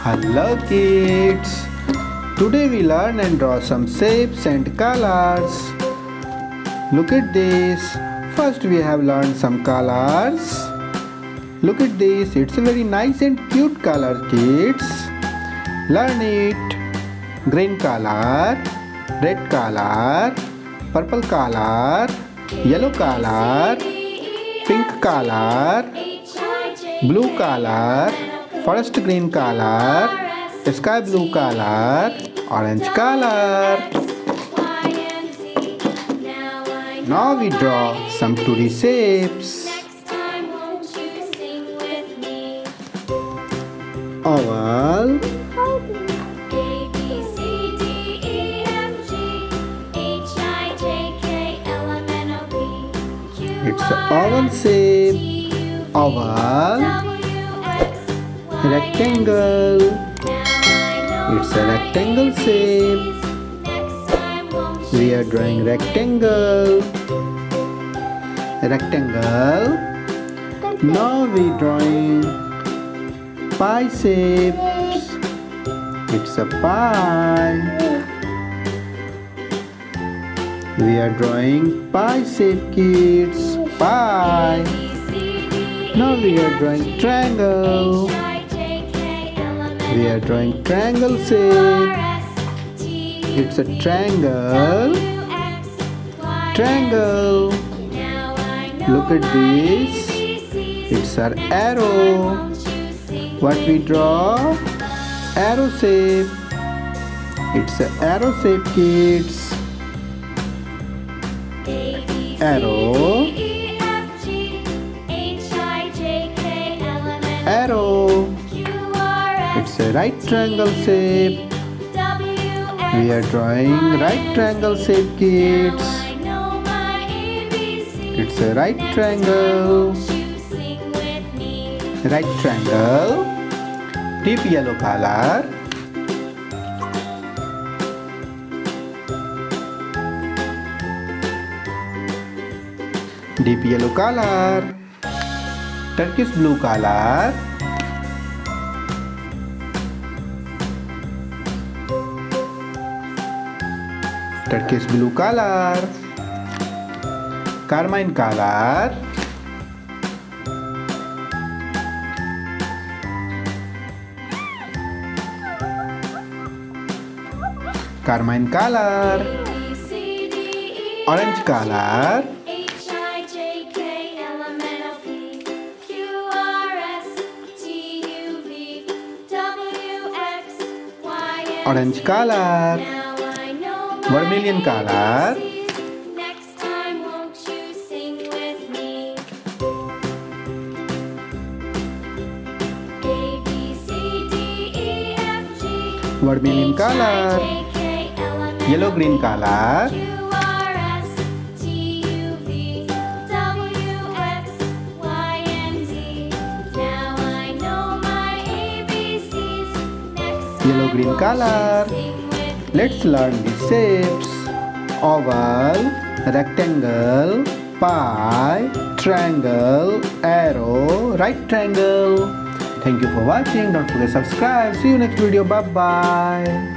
Hello kids! Today we learn and draw some shapes and colors. Look at this. First we have learned some colors. Look at this. It's a very nice and cute color, kids. Learn it. Green color, red color, purple color, yellow color, pink color, blue color, forest green color, sky blue color, orange color. Now we draw some 2D shapes. Oval, it's an oval shape. Oval, rectangle, it's a rectangle shape. We are drawing rectangle. Now we drawing pie shapes. It's a pie. We are drawing pie shape, kids. Pie. Now we are drawing triangle. We are drawing triangle shape. It's a triangle. Triangle. Look at this. It's our arrow. What we draw? Arrow shape. It's an arrow shape, kids. Arrow. Arrow. It's a right triangle shape. We are drawing right triangle shape, kids. It's a right triangle. Right triangle. Deep yellow color. Deep yellow color. Turquoise blue color. Turquoise blue color. Carmine color. Carmine color. Orange color. Orange color. Vermilion color. Vermilion color. Yellow green color. Yellow green color. Let's learn the shapes. Oval, rectangle, pie, triangle, arrow, right triangle. Thank you for watching. Don't forget to subscribe. See you next video. Bye bye.